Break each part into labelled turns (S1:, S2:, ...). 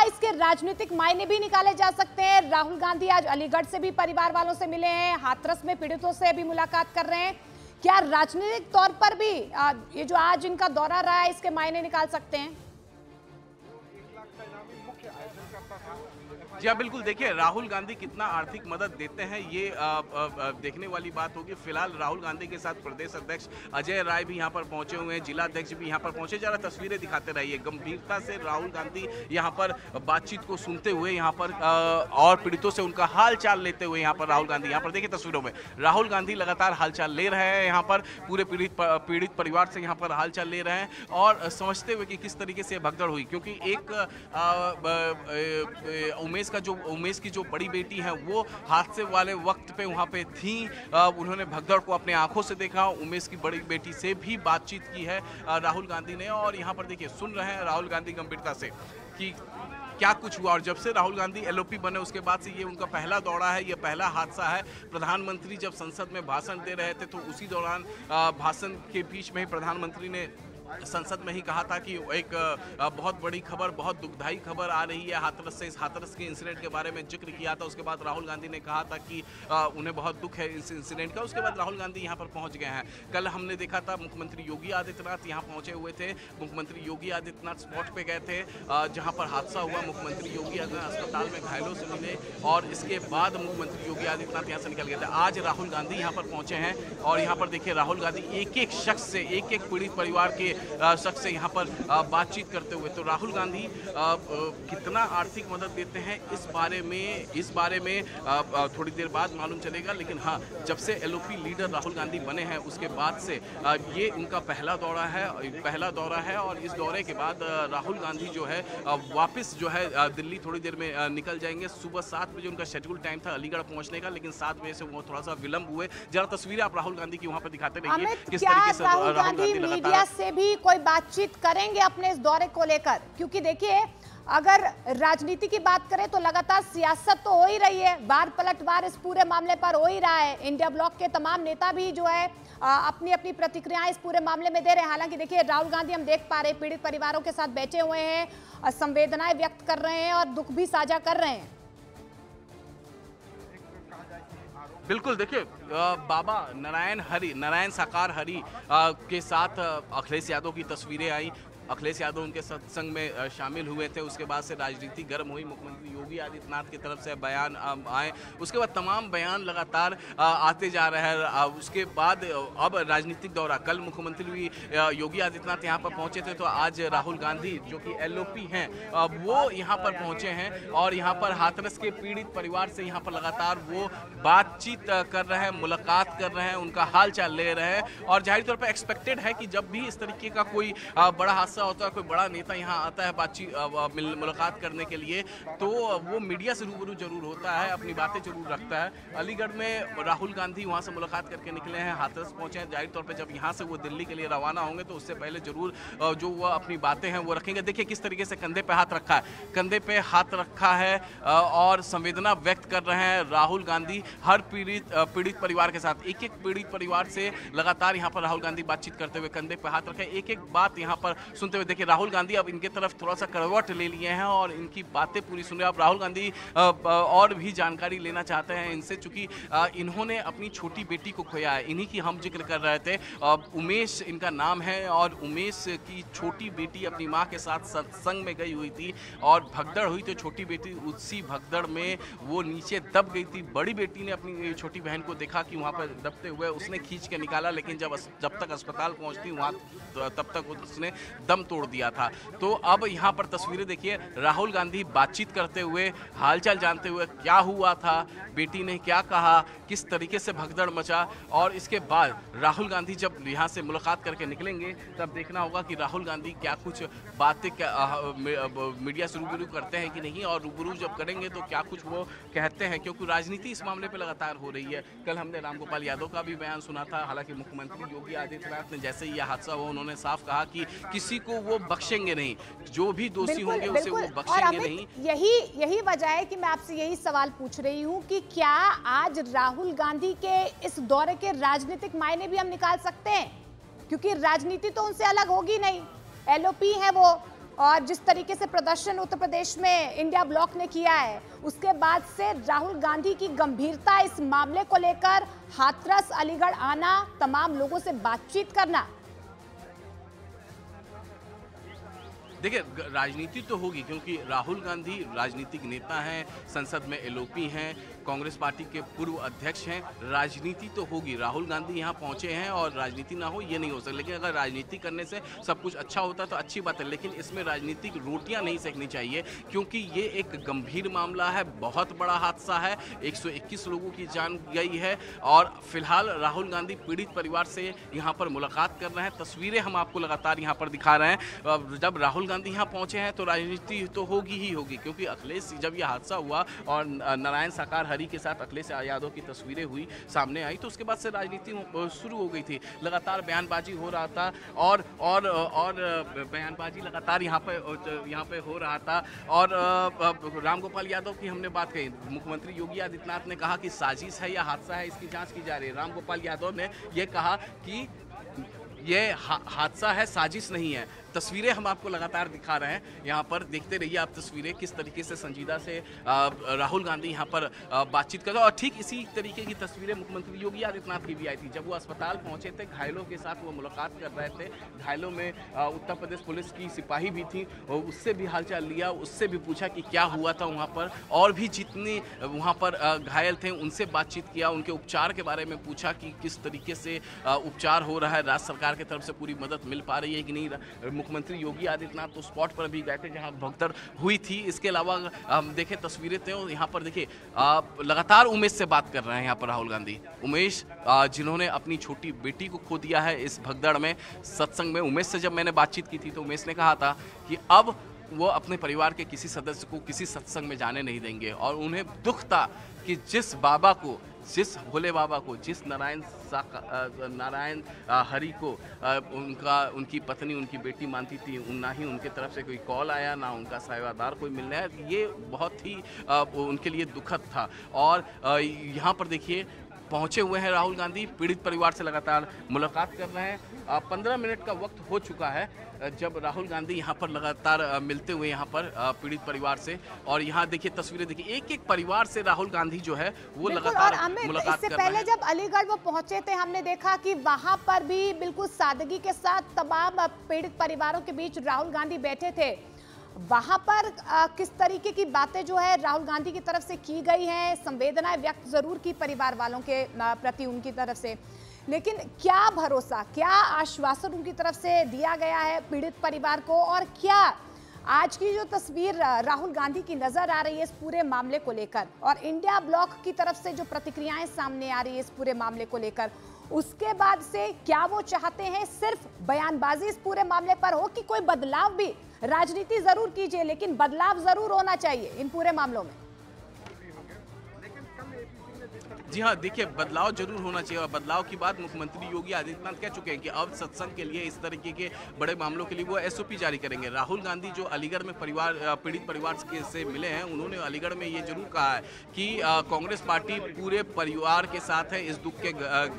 S1: इसके राजनीतिक मायने भी निकाले जा सकते हैं? राहुल गांधी आज अलीगढ़ से भी परिवार वालों से मिले हैं, हाथरस में पीड़ितों से भी मुलाकात कर रहे हैं। क्या राजनीतिक तौर पर भी ये जो आज इनका दौरा रहा है इसके मायने निकाल सकते हैं?
S2: जी हाँ, बिल्कुल। देखिए, राहुल गांधी कितना आर्थिक मदद देते हैं ये देखने वाली बात होगी। फिलहाल राहुल गांधी के साथ प्रदेश अध्यक्ष अजय राय भी यहाँ पर पहुंचे हुए हैं, जिला अध्यक्ष भी यहाँ पर पहुंचे। जरा तस्वीरें दिखाते रहिए। गंभीरता से राहुल गांधी यहाँ पर बातचीत को सुनते हुए यहाँ पर और पीड़ितों से उनका हाल चाल लेते हुए यहाँ पर राहुल गांधी यहाँ पर देखिए तस्वीरों में राहुल गांधी लगातार हाल चाल ले रहे हैं। यहाँ पर पूरे पीड़ित परिवार से यहाँ पर हाल चाल ले रहे हैं और समझते हुए कि किस तरीके से भगदड़ हुई, क्योंकि एक उमेश की जो बड़ी बेटी है वो हादसे वाले वक्त पे वहाँ पे थी। उन्होंने भगदड़ को अपने आंखों से देखा। उमेश की बड़ी बेटी से भी बातचीत की है राहुल गांधी ने और यहाँ पर देखिए सुन रहे हैं राहुल गांधी गंभीरता से कि क्या कुछ हुआ। और जब से राहुल गांधी एलओपी बने उसके बाद से ये उनका पहला दौरा है, ये पहला हादसा है। प्रधानमंत्री जब संसद में भाषण दे रहे थे तो उसी दौरान भाषण के बीच में ही प्रधानमंत्री ने संसद में ही कहा था कि एक बहुत बड़ी खबर, बहुत दुखदाई खबर आ रही है हाथरस से। इस हाथरस के इंसिडेंट के बारे में जिक्र किया था। उसके बाद राहुल गांधी ने कहा था कि उन्हें बहुत दुख है इस इंसिडेंट का। उसके बाद राहुल गांधी यहाँ पर पहुँच गए हैं। कल हमने देखा था मुख्यमंत्री योगी आदित्यनाथ यहाँ पहुँचे हुए थे। मुख्यमंत्री योगी आदित्यनाथ स्पॉट पे गए थे जहाँ पर हादसा हुआ। मुख्यमंत्री योगी आदित्यनाथ अस्पताल में घायलों से मिले और इसके बाद मुख्यमंत्री योगी आदित्यनाथ यहाँ से निकल गए थे। आज राहुल गांधी यहाँ पर पहुँचे हैं और यहाँ पर देखिए राहुल गांधी एक एक शख्स से, एक एक पीड़ित परिवार के शख्स से यहाँ पर बातचीत करते हुए। तो राहुल गांधी कितना आर्थिक मदद देते हैं इस बारे में थोड़ी देर बाद मालूम चलेगा। लेकिन हाँ, जब से एलओपी लीडर राहुल गांधी बने हैं उसके बाद से ये उनका पहला दौरा है और इस दौरे के बाद राहुल गांधी जो है वापस जो है दिल्ली थोड़ी देर में निकल जाएंगे। सुबह 7 बजे उनका शेड्यूल टाइम था अलीगढ़ पहुंचने का, लेकिन 7 बजे से वो थोड़ा सा विलंब हुए। जरा तस्वीरें आप राहुल गांधी की वहां पर दिखाते रहिए किस तरीके से
S1: राहुल गांधी मीडिया से भी कोई बातचीत करेंगे अपने इस दौरे को लेकर? क्योंकि देखिए, अगर राजनीति की बात करें तो लगातार सियासत तो हो ही रही है, बार पलटवार इस पूरे मामले पर हो ही रहा है। इंडिया ब्लॉक के तमाम नेता भी जो है अपनी अपनी प्रतिक्रियाएं इस पूरे मामले में दे रहे हैं। हालांकि देखिए, राहुल गांधी हम देख पा रहे हैं पीड़ित परिवारों के साथ बैठे हुए हैं, संवेदनाएं व्यक्त कर रहे हैं और दुख भी साझा कर रहे हैं।
S2: बिल्कुल। देखिए, बाबा नारायण साकार हरि के साथ अखिलेश यादव की तस्वीरें आई। अखिलेश यादव उनके सत्संग में शामिल हुए थे। उसके बाद से राजनीति गर्म हुई। मुख्यमंत्री योगी आदित्यनाथ की तरफ से बयान आए। उसके बाद तमाम बयान लगातार आते जा रहे हैं। उसके बाद अब राजनीतिक दौरा, कल मुख्यमंत्री योगी आदित्यनाथ यहाँ पर पहुँचे थे तो आज राहुल गांधी जो कि एलओपी हैं वो यहाँ पर पहुँचे हैं और यहाँ पर हाथरस के पीड़ित परिवार से यहाँ पर लगातार वो बातचीत कर रहे हैं, मुलाकात कर रहे हैं, उनका हाल चाल ले रहे हैं। और जाहिर तौर पर एक्सपेक्टेड है कि जब भी इस तरीके का कोई बड़ा हादसा होता है, कोई बड़ा नेता यहाँ आता है बातचीत मुलाकात करने के लिए, तो वो मीडिया से रूबरू जरूर होता है, अपनी बातें जरूर रखता है। अलीगढ़ में राहुल गांधी वहाँ से मुलाकात करके निकले हैं, हाथरस पहुंचे हैं। जाहिर तौर पे जब यहाँ से वो दिल्ली के लिए रवाना होंगे तो उससे पहले जरूर जो वो अपनी बातें हैं वो रखेंगे। देखिए किस तरीके से कंधे पे हाथ रखा है और संवेदना व्यक्त कर रहे हैं राहुल गांधी हर पीड़ित परिवार के साथ। एक एक पीड़ित परिवार से लगातार यहाँ पर राहुल गांधी बातचीत करते हुए कंधे पे हाथ रखे, एक एक बात यहाँ पर सुनते हुए। देखिए, राहुल गांधी अब इनके तरफ थोड़ा सा करवट ले लिए हैं और इनकी बातें पूरी सुन रहे हैं। अब राहुल गांधी और भी जानकारी लेना चाहते हैं इनसे, चूंकि इन्होंने अपनी छोटी बेटी को खोया है। इन्हीं की हम जिक्र कर रहे थे। उमेश इनका नाम है और उमेश की छोटी बेटी अपनी माँ के साथ सत्संग में गई हुई थी और भगदड़ हुई तो छोटी बेटी उसी भगदड़ में वो नीचे दब गई थी। बड़ी बेटी ने अपनी छोटी बहन को देखा कि वहाँ पर दबते हुए, उसने खींच के निकाला, लेकिन जब तक अस्पताल पहुँचती वहाँ तब तक उसने दम तोड़ दिया था। तो अब यहाँ पर तस्वीरें देखिए, राहुल गांधी बातचीत करते हुए, हालचाल जानते हुए, क्या हुआ था, बेटी ने क्या कहा, किस तरीके से भगदड़ मचा। और इसके बाद राहुल गांधी जब यहाँ से मुलाकात करके निकलेंगे तब देखना होगा कि राहुल गांधी क्या कुछ बातें मीडिया से रूबरू करते हैं कि नहीं, और रूबरू जब करेंगे तो क्या कुछ वो कहते हैं, क्योंकि राजनीति इस मामले पर लगातार हो रही है। कल हमने रामगोपाल यादव का भी बयान सुना था। हालांकि मुख्यमंत्री योगी आदित्यनाथ ने जैसे ही यह हादसा हुआ उन्होंने साफ कहा कि किसी को वो बख्शेंगे नहीं, जो भी दोषी होंगे उसे वो बख्शेंगे नहीं।
S1: यही वजह है कि मैं आपसे यही सवाल पूछ रही हूँ कि क्या आज राहुल गांधी के इस दौरे के राजनीतिक मायने भी हम निकाल सकते हैं? क्योंकि राजनीति तो उनसे अलग होगी नहीं, एलओपी है वो, और जिस तरीके से प्रदर्शन उत्तर प्रदेश में इंडिया ब्लॉक ने किया है, उसके बाद से राहुल गांधी की गंभीरता इस मामले को लेकर हाथरस अलीगढ़ आना, तमाम लोगों से बातचीत करना।
S2: देखिए, राजनीति तो होगी क्योंकि राहुल गांधी राजनीतिक नेता हैं, संसद में एलओपी हैं, कांग्रेस पार्टी के पूर्व अध्यक्ष हैं। राजनीति तो होगी। राहुल गांधी यहाँ पहुंचे हैं और राजनीति ना हो ये नहीं हो सकता। लेकिन अगर राजनीति करने से सब कुछ अच्छा होता तो अच्छी बात है, लेकिन इसमें राजनीतिक रोटियां नहीं सेकनी चाहिए क्योंकि ये एक गंभीर मामला है, बहुत बड़ा हादसा है। 121 लोगों की जान गई है और फिलहाल राहुल गांधी पीड़ित परिवार से यहाँ पर मुलाकात कर रहे हैं। तस्वीरें हम आपको लगातार यहाँ पर दिखा रहे हैं। जब राहुल गांधी यहाँ पहुंचे हैं तो राजनीति तो होगी ही होगी, क्योंकि अखिलेश, जब यह हादसा हुआ और नारायण साकार हरी के साथ अखिलेश यादव की तस्वीरें हुई सामने आई तो उसके बाद से राजनीति शुरू हो गई थी। लगातार बयानबाजी हो रहा था और बयानबाजी लगातार यहाँ पे हो रहा था। और रामगोपाल यादव की हमने बात कही, मुख्यमंत्री योगी आदित्यनाथ ने कहा कि साजिश है या हादसा है, इसकी जांच की जा रही है। रामगोपाल यादव ने यह कहा कि ये हादसा है, साजिश नहीं है। तस्वीरें हम आपको लगातार दिखा रहे हैं, यहाँ पर देखते रहिए आप तस्वीरें किस तरीके से संजीदा से राहुल गांधी यहाँ पर बातचीत कर रहे हैं। और ठीक इसी तरीके की तस्वीरें मुख्यमंत्री योगी आदित्यनाथ की भी आई थी जब वो अस्पताल पहुंचे थे। घायलों के साथ वो मुलाकात कर रहे थे। घायलों में उत्तर प्रदेश पुलिस की सिपाही भी थी, उससे भी हालचाल लिया, उससे भी पूछा कि क्या हुआ था वहाँ पर। और भी जितने वहाँ पर घायल थे उनसे बातचीत किया, उनके उपचार के बारे में पूछा कि किस तरीके से उपचार हो रहा है, राज्य सरकार की तरफ से पूरी मदद मिल पा रही है कि नहीं। मुख्यमंत्री योगी आदित्यनाथ तो स्पॉट पर भी गए थे जहां भगदड़ हुई थी। इसके अलावा देखें तस्वीरें थे और यहाँ पर देखिए लगातार उमेश से बात कर रहे हैं यहाँ पर राहुल गांधी। उमेश जिन्होंने अपनी छोटी बेटी को खो दिया है इस भगदड़ में, सत्संग में उमेश से जब मैंने बातचीत की थी तो उमेश ने कहा था कि अब वो अपने परिवार के किसी सदस्य को किसी सत्संग में जाने नहीं देंगे और उन्हें दुख था कि जिस बाबा को, जिस भोले बाबा को, जिस नारायण हरि को उनकी पत्नी, उनकी बेटी मानती थी, ना ही उनके तरफ से कोई कॉल आया, ना उनका सेवादार कोई मिलने आया। ये बहुत ही उनके लिए दुखद था। और यहाँ पर देखिए पहुंचे हुए हैं राहुल गांधी, पीड़ित परिवार से लगातार मुलाकात कर रहे हैं। 15 मिनट का वक्त हो चुका है जब राहुल गांधी यहाँ पर लगातार मिलते हुए यहाँ पर पीड़ित परिवार से। और यहाँ देखिए तस्वीरें देखिए, एक एक परिवार से राहुल गांधी जो है वो लगातार मुलाकात कर रहे हैं।
S1: इससे पहले जब अलीगढ़ वो पहुंचे थे, हमने देखा कि वहां पर भी बिल्कुल सादगी के साथ तमाम पीड़ित परिवारों के बीच राहुल गांधी बैठे थे। वहां पर किस तरीके की बातें जो है राहुल गांधी की तरफ से की गई हैं, संवेदनाएं व्यक्त जरूर की परिवार वालों के प्रति उनकी तरफ से, लेकिन क्या भरोसा, क्या आश्वासन उनकी तरफ से दिया गया है पीड़ित परिवार को? और क्या आज की जो तस्वीर राहुल गांधी की नजर आ रही है इस पूरे मामले को लेकर और इंडिया ब्लॉक की तरफ से जो प्रतिक्रियाएं सामने आ रही है इस पूरे मामले को लेकर, उसके बाद से क्या वो चाहते हैं सिर्फ बयानबाजी इस पूरे मामले पर हो कि कोई बदलाव भी, राजनीति जरूर कीजिए लेकिन बदलाव जरूर होना चाहिए इन पूरे मामलों में?
S2: जी हाँ, देखिए बदलाव जरूर होना चाहिए और बदलाव की बात मुख्यमंत्री योगी आदित्यनाथ कह चुके हैं कि अब सत्संग के लिए, इस तरीके के बड़े मामलों के लिए वो एसओपी जारी करेंगे। राहुल गांधी जो अलीगढ़ में पीड़ित परिवार से मिले हैं, उन्होंने अलीगढ़ में ये जरूर कहा है कि कांग्रेस पार्टी पूरे परिवार के साथ है इस दुख के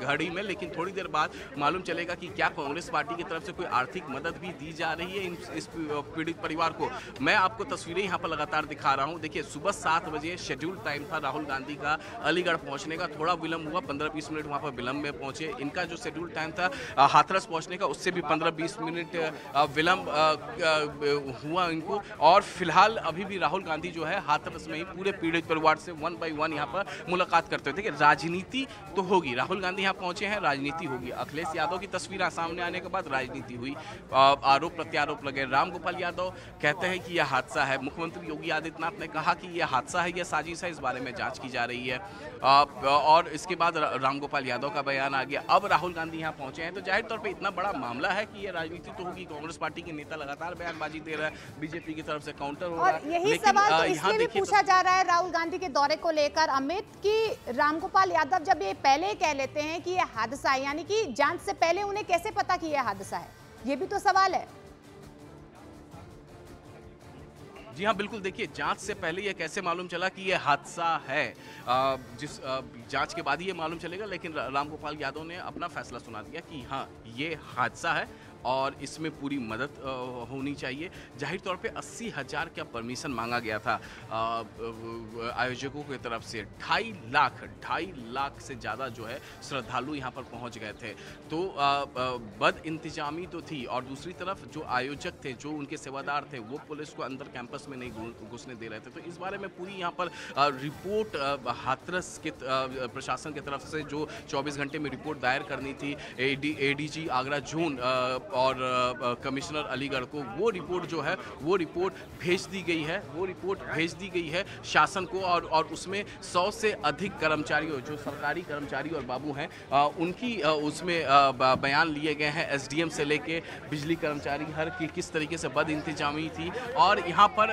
S2: घड़ी में, लेकिन थोड़ी देर बाद मालूम चलेगा कि क्या कांग्रेस पार्टी की तरफ से कोई आर्थिक मदद भी दी जा रही है इस पीड़ित परिवार को। मैं आपको तस्वीरें यहाँ पर लगातार दिखा रहा हूँ। देखिए सुबह 7 बजे शेड्यूल टाइम था राहुल गांधी का अलीगढ़ पहुँचने का, थोड़ा विलंब हुआ, 15-20 मिनट वहां पर विलंब में पहुंचे। इनका जो शेड्यूल टाइम था हाथरस पहुंचने का, उससे भी 15-20 मिनट विलंब हुआ इनको। और फिलहाल अभी भी राहुल गांधी जो है हाथरस में ही पूरे पीड़ित परिवार से 1 बाय 1 यहाँ पर मुलाकात करते हुए। देखिए राजनीति तो होगी, राहुल गांधी यहाँ पहुंचे हैं, राजनीति होगी। अखिलेश यादव की तस्वीर सामने आने के बाद राजनीति हुई, आरोप प्रत्यारोप लगे। रामगोपाल यादव कहते हैं कि यह हादसा है। मुख्यमंत्री योगी आदित्यनाथ ने कहा कि यह हादसा है, यह साजिश है, इस बारे में जांच की जा रही है। और इसके बाद रामगोपाल यादव का बयान आ गया। अब राहुल गांधी यहाँ पहुंचे हैं तो जाहिर तौर पे इतना बड़ा मामला है कि ये राजनीति तो होगी। कांग्रेस पार्टी के नेता लगातार बयानबाजी दे रहा है, बीजेपी की तरफ से काउंटर हो रहा है।
S1: और यही सवाल तो इसलिए भी पूछा जा रहा है राहुल गांधी के दौरे को लेकर अमित, कि रामगोपाल यादव जब ये पहले कह लेते हैं कि ये हादसा है, यानी कि जांच से पहले उन्हें कैसे पता कि यह हादसा है? ये भी तो सवाल है।
S2: जी हाँ बिल्कुल, देखिए जांच से पहले ये कैसे मालूम चला कि ये हादसा है? जिस जांच के बाद ही ये मालूम चलेगा, लेकिन रामगोपाल यादव ने अपना फैसला सुना दिया कि हाँ ये हादसा है और इसमें पूरी मदद होनी चाहिए। जाहिर तौर पे 80,000 का परमिशन मांगा गया था आयोजकों की तरफ से। 2.5 लाख से ज़्यादा जो है श्रद्धालु यहाँ पर पहुँच गए थे। तो बद इंतजामी तो थी, और दूसरी तरफ जो आयोजक थे, जो उनके सेवादार थे, वो पुलिस को अंदर कैंपस में नहीं घुसने दे रहे थे। तो इस बारे में पूरी यहाँ पर रिपोर्ट हाथरस के प्रशासन की तरफ से जो 24 घंटे में रिपोर्ट दायर करनी थी एडीजी आगरा जोन और कमिश्नर अलीगढ़ को, वो रिपोर्ट जो है वो रिपोर्ट भेज दी गई है शासन को। और उसमें 100 से अधिक कर्मचारियों, जो सरकारी कर्मचारी और बाबू हैं, उनकी उसमें बयान लिए गए हैं। एसडीएम से लेके बिजली कर्मचारी हर की किस तरीके से बद इंतजामी थी। और यहाँ पर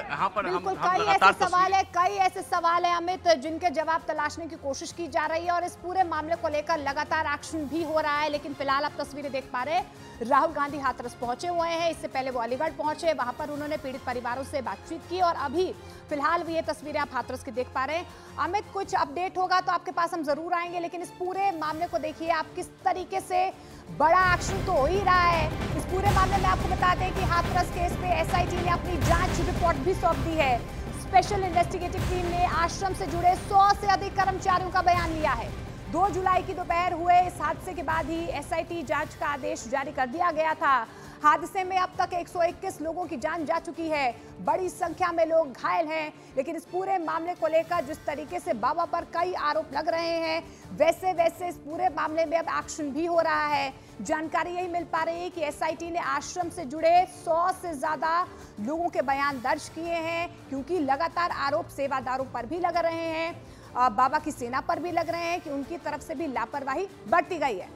S2: हम लगातार
S1: कई ऐसे सवाल है अमित, जिनके जवाब तलाशने की कोशिश की जा रही है और इस पूरे मामले को लेकर लगातार एक्शन भी हो रहा है। लेकिन फिलहाल आप तस्वीरें देख पा रहे हैं, राहुल गांधी हाथरस पहुंचे हुए हैं। इससे पहले वो अलीगढ़ पहुंचे, वहां पर उन्होंने पीड़ित परिवारों से बातचीत की और अभी फिलहाल भी ये तस्वीरें आप हाथरस की देख पा रहे हैं। अमित, कुछ अपडेट होगा तो आपके पास हम जरूर आएंगे, लेकिन इस पूरे मामले को देखिए आप, किस तरीके से बड़ा एक्शन तो हो ही रहा है। इस पूरे मामले में आपको बता दें कि हाथरस केस पे एसआईटी ने अपनी जांच रिपोर्ट भी सौंप दी है। स्पेशल इन्वेस्टिगेटिव टीम ने आश्रम से जुड़े 100 से अधिक कर्मचारियों का बयान लिया है। 2 जुलाई की दोपहर हुए इस हादसे के बाद ही एसआईटी जांच का आदेश जारी कर दिया गया था। हादसे में अब तक 121 लोगों की जान जा चुकी है, बड़ी संख्या में लोग घायल हैं। लेकिन इस पूरे मामले को लेकर जिस तरीके से बाबा पर कई आरोप लग रहे हैं, वैसे वैसे इस पूरे मामले में अब एक्शन भी हो रहा है। जानकारी यही मिल पा रही है कि एसआईटी ने आश्रम से जुड़े 100 से ज्यादा लोगों के बयान दर्ज किए हैं, क्योंकि लगातार आरोप सेवादारों पर भी लग रहे हैं, बाबा की सेना पर भी लग रहे हैं कि उनकी तरफ से भी लापरवाही बरती गई है।